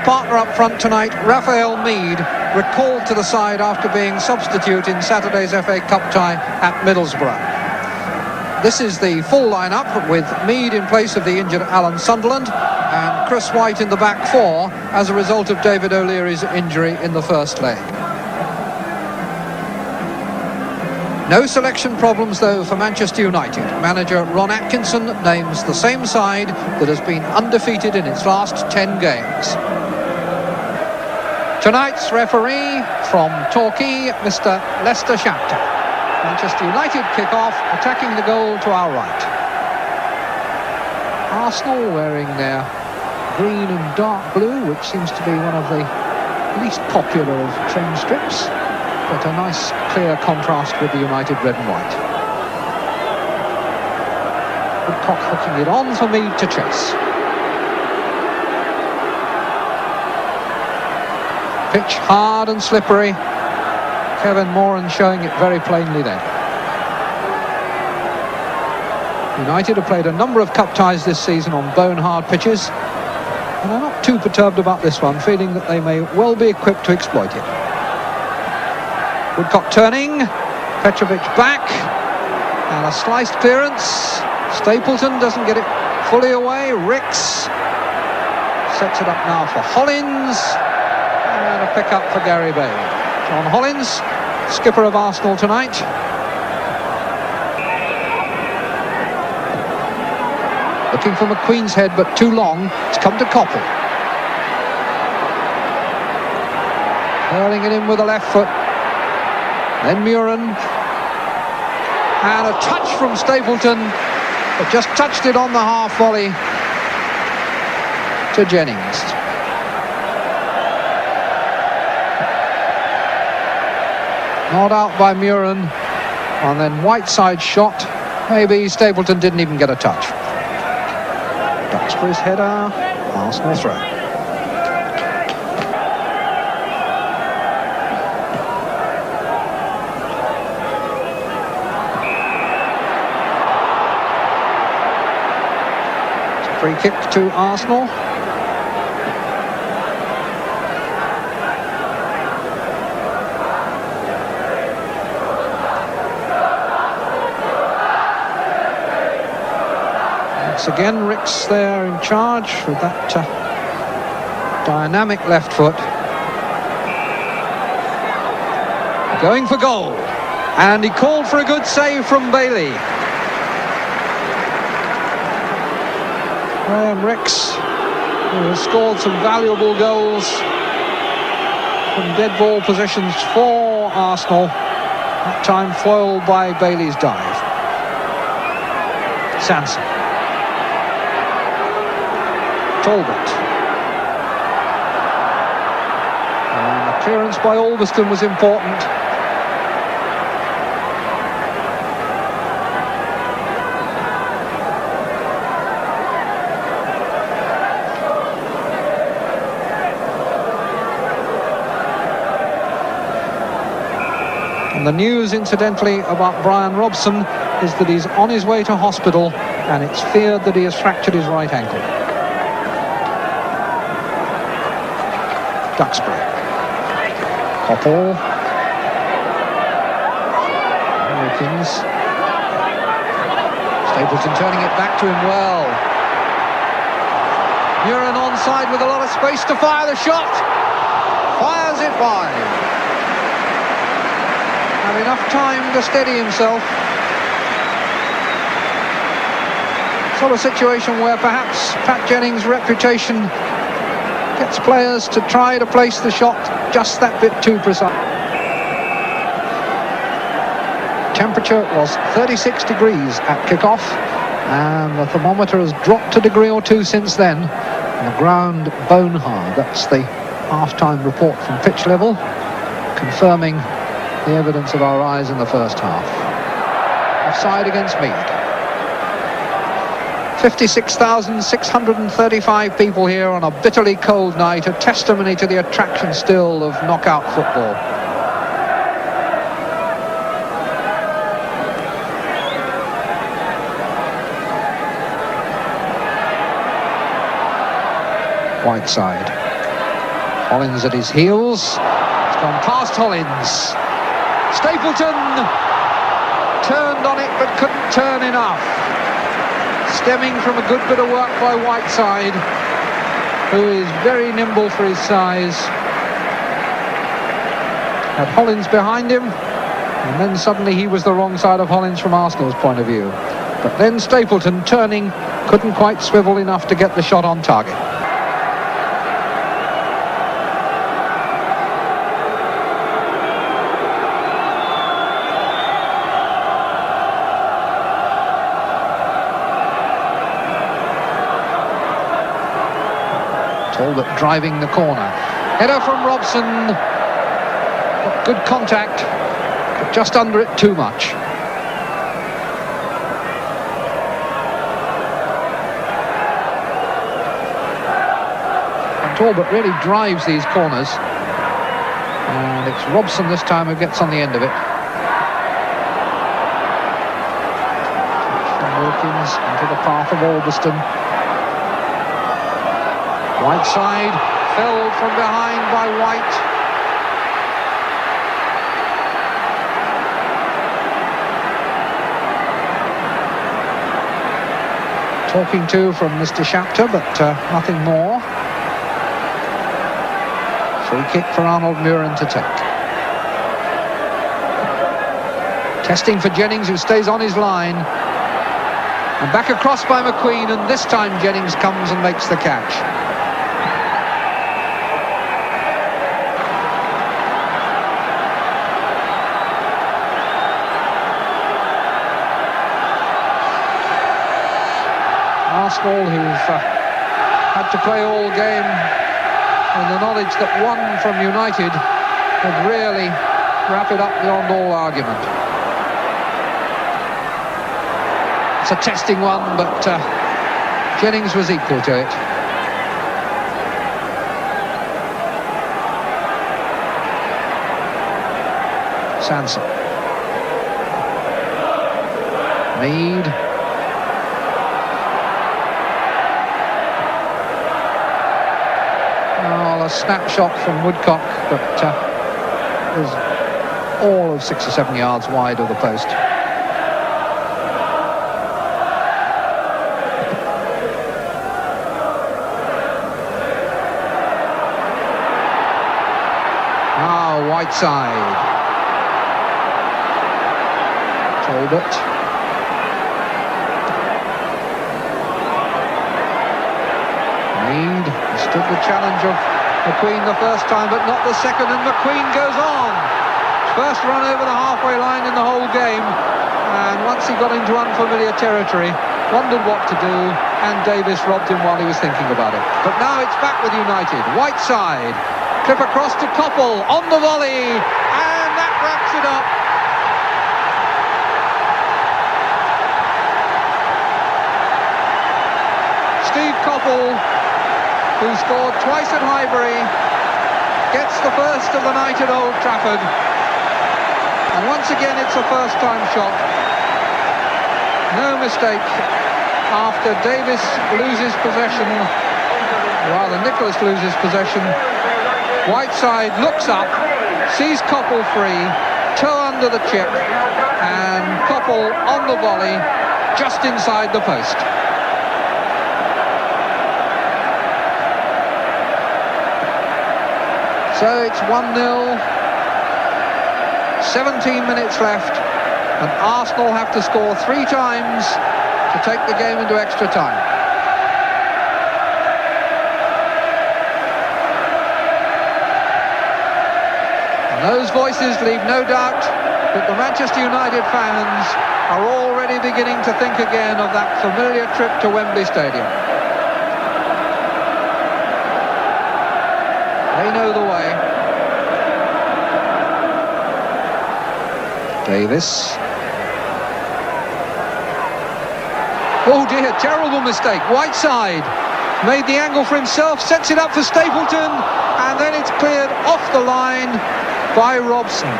partner up front tonight, Raphael Mead, recalled to the side after being substitute in Saturday's FA Cup tie at Middlesbrough. This is the full lineup, with Mead in place of the injured Alan Sunderland and Chris White in the back four as a result of David O'Leary's injury in the first leg. No selection problems, though, for Manchester United. Manager Ron Atkinson names the same side that has been undefeated in its last 10 games. Tonight's referee from Torquay, Mr. Lester Shakhtar. Manchester United kick off, attacking the goal to our right. Arsenal wearing their green and dark blue, which seems to be one of the least popular of trim strips, but a nice clear contrast with the United red and white. Woodcock hooking it on for Mead to chase. Pitch hard and slippery. Kevin Moran showing it very plainly then. United have played a number of cup ties this season on bone-hard pitches, and are not too perturbed about this one, feeling that they may well be equipped to exploit it. Woodcock turning, Petrovic back, and a sliced clearance. Stapleton doesn't get it fully away. Ricks sets it up now for Hollins, and a pick up for Gary Bailey. John Hollins, skipper of Arsenal tonight. Looking for McQueen's head, but too long. It's come to Coppell. Hurling it in with the left foot. Then Moran, and a touch from Stapleton, but just touched it on the half volley to Jennings. Not out by Moran, and then Whiteside shot. Maybe Stapleton didn't even get a touch. Duxbury's header, Arsenal throw. Free kick to Arsenal. Once again, Ricks there in charge with that dynamic left foot. Going for goal. And he called for a good save from Bailey. Graham Ricks, who has scored some valuable goals from dead ball positions for Arsenal, that time foiled by Bailey's dive. Sanson. Talbot. And the clearance by Ulverston was important. And the news, incidentally, about Brian Robson is that he's on his way to hospital, and it's feared that he has fractured his right ankle. Duxbury. Coppell. Wilkins. Stapleton turning it back to him well. Moran onside with a lot of space to fire the shot. Fires it wide. Had enough time to steady himself. Sort of situation where perhaps Pat Jennings' reputation gets players to try to place the shot just that bit too precise. Temperature was 36 degrees at kickoff, and the thermometer has dropped a degree or two since then. And the ground bone hard. That's the half-time report from pitch level, confirming the evidence of our eyes in the first half. Offside against Mead. 56,635 people here on a bitterly cold night, a testimony to the attraction still of knockout football. Whiteside. Hollins at his heels. It's gone past Hollins. Stapleton turned on it but couldn't turn enough. Stemming from a good bit of work by Whiteside, who is very nimble for his size. Had Hollins behind him, and then suddenly he was the wrong side of Hollins from Arsenal's point of view. But then Stapleton, turning, couldn't quite swivel enough to get the shot on target. Talbot driving the corner. Header from Robson. Good contact, but just under it too much. And Talbot really drives these corners. And it's Robson this time who gets on the end of it. From Wilkins into the path of Alberston. Whiteside, felled from behind by White. Talking to from Mr. Shapter, but nothing more. Free kick for Arnold Moran to take. Testing for Jennings, who stays on his line. And back across by McQueen, and this time Jennings comes and makes the catch. Arsenal, who've had to play all game in the knowledge that one from United would really wrap it up beyond all argument. It's a testing one, but Jennings was equal to it. Sanson. Mead. A snapshot from Woodcock, but is all of 6 or 7 yards wide of the post. Whiteside. Talbot. Mead stood the challenge of McQueen the first time, but not the second, and McQueen goes on. First run over the halfway line in the whole game, and once he got into unfamiliar territory, wondered what to do, and Davis robbed him while he was thinking about it. But now it's back with United. Whiteside, clip across to Coppell, on the volley, and that wraps it up. Steve Coppell, who scored twice at Highbury, gets the first of the night at Old Trafford. And once again it's a first-time shot. No mistake. After Davis loses possession, rather Nicholas loses possession, Whiteside looks up, sees Coppell free, toe under the chip, and Coppell on the volley, just inside the post. So it's 1-0, 17 minutes left, and Arsenal have to score 3 times to take the game into extra time. And those voices leave no doubt that the Manchester United fans are already beginning to think again of that familiar trip to Wembley Stadium. They know the way. Davis. Oh dear, terrible mistake. Whiteside made the angle for himself, sets it up for Stapleton, and then it's cleared off the line by Robson.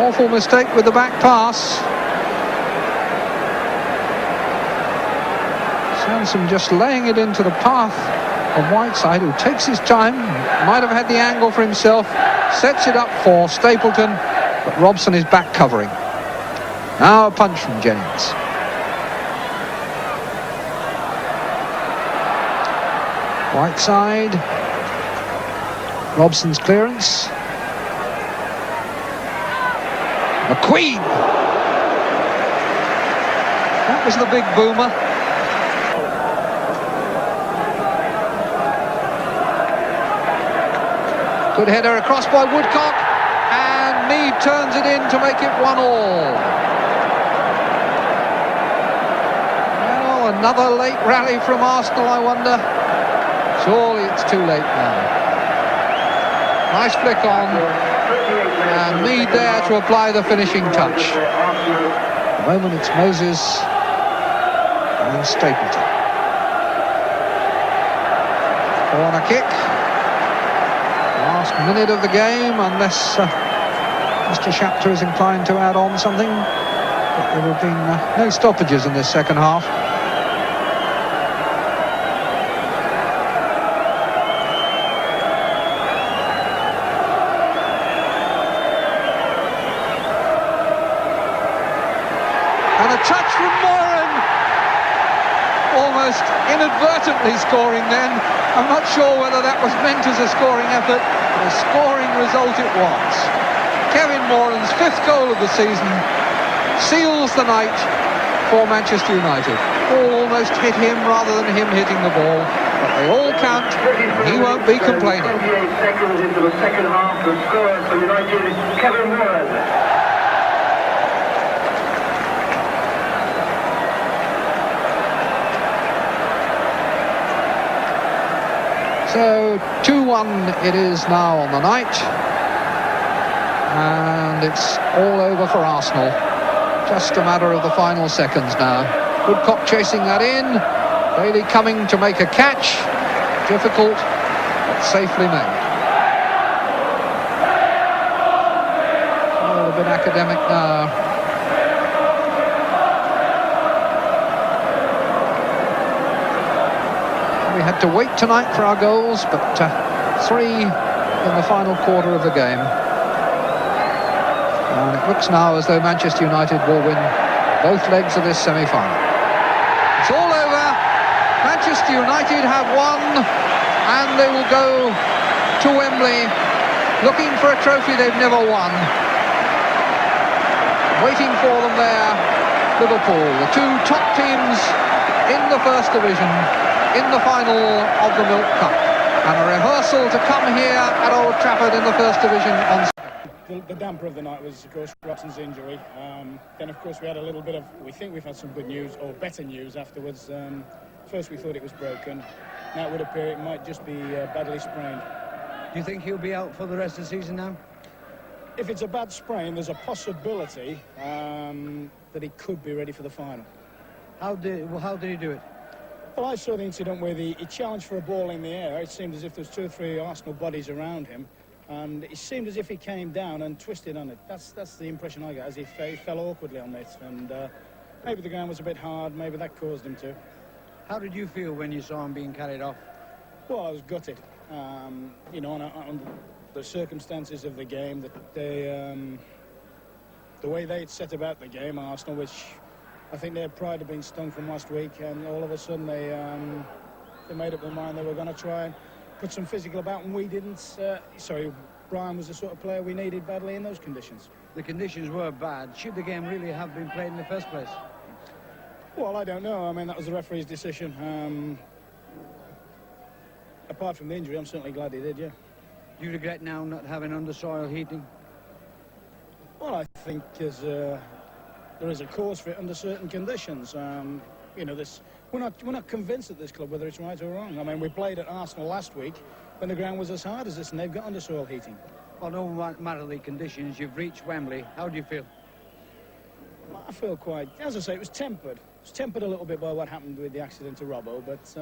Awful mistake with the back pass. Sanson just laying it into the path from Whiteside, who takes his time, might have had the angle for himself, sets it up for Stapleton, but Robson is back covering. Now a punch from Jennings. Whiteside, Robson's clearance. McQueen! That was the big boomer. Good header across by Woodcock, and Mead turns it in to make it 1-1. Well, another late rally from Arsenal, I wonder. Surely it's too late now. Nice flick on, and Mead there to apply the finishing touch. At the moment it's Moses and Stapleton. Corner kick. Last minute of the game, unless Mr. Shapter is inclined to add on something. But there have been no stoppages in this second half. And a touch from Moran, almost inadvertently scoring then. I'm not sure whether that was meant as a scoring effort, but a scoring result it was. Kevin Moran's 5th goal of the season seals the night for Manchester United. Ball almost hit him rather than him hitting the ball, but they all count, and he won't be complaining. 28 seconds into the second half, the scorer for United is Kevin Moran. So 2-1 it is now on the night, and it's all over for Arsenal. Just a matter of the final seconds now. Woodcock chasing that in, Bailey coming to make a catch. Difficult, but safely made. A little bit academic now. We had to wait tonight for our goals, but 3 in the final quarter of the game. And it looks now as though Manchester United will win both legs of this semi-final. It's all over. Manchester United have won, and they will go to Wembley looking for a trophy they've never won. Waiting for them there, Liverpool, the 2 top teams in the First Division, in the final of the Milk Cup, and a rehearsal to come here at Old Trafford in the First Division on. The damper of the night was, of course, Robson's injury. Then, of course, we had a little bit of. We think we've had some good news, or better news afterwards. First, we thought it was broken. Now it would appear it might just be badly sprained. Do you think he'll be out for the rest of the season now? If it's a bad sprain, there's a possibility that he could be ready for the final. How did he do it? Well, I saw the incident where he challenged for a ball in the air. It seemed as if there was 2 or 3 Arsenal bodies around him, and it seemed as if he came down and twisted on it. That's the impression I got, as he fell awkwardly on it, and maybe the ground was a bit hard, maybe that caused him to. How did you feel when you saw him being carried off? Well, I was gutted. You know, on the circumstances of the game, the way they'd set about the game, Arsenal, which I think their pride had been stung from last week, and all of a sudden they made up their mind they were going to try and put some physical about, and we didn't. Brian was the sort of player we needed badly in those conditions. The conditions were bad. Should the game really have been played in the first place? Well, I don't know. I mean, that was the referee's decision. Apart from the injury, I'm certainly glad he did, yeah. Do you regret now not having under-soil heating? Well, I think there is a cause for it under certain conditions. You know, we're not convinced at this club whether it's right or wrong. I mean, we played at Arsenal last week when the ground was as hard as this, and they've got under-soil heating. Well, no matter the conditions, you've reached Wembley. How do you feel? I feel quite, as I say, it was tempered. It was tempered a little bit by what happened with the accident to Robbo, but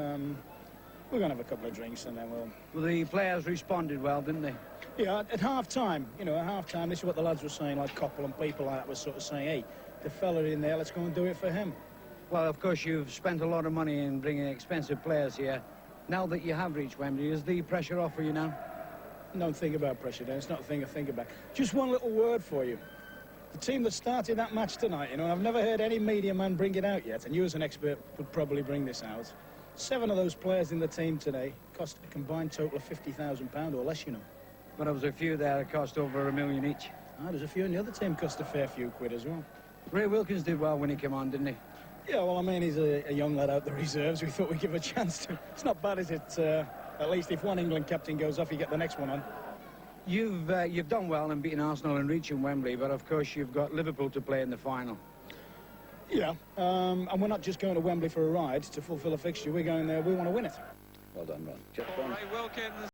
we're going to have a couple of drinks and then we'll... Well, the players responded well, didn't they? Yeah, at half-time, you know, at half-time, this is what the lads were saying, like Coppell and people like that were sort of saying, hey, the fella in there, let's go and do it for him. Well, of course, you've spent a lot of money in bringing expensive players here. Now that you have reached Wembley, is the pressure off for you now? Don't think about pressure, Dan. It's not a thing to think about. Just one little word for you. The team that started that match tonight, you know, I've never heard any media man bring it out yet, and you as an expert would probably bring this out. 7 of those players in the team today cost a combined total of £50,000 or less, you know. But there was a few there that cost over $1 million each. There's a few in the other team cost a fair few quid as well. Ray Wilkins did well when he came on, didn't he? Yeah, well, I mean, he's a young lad out the reserves. We thought we'd give a chance to. It's not bad, is it? At least if one England captain goes off, you get the next one on. You've done well in beating Arsenal and reaching Wembley, but of course you've got Liverpool to play in the final. Yeah, and we're not just going to Wembley for a ride to fulfil a fixture. We're going there, we want to win it. Well done, Ron. Ray Wilkins.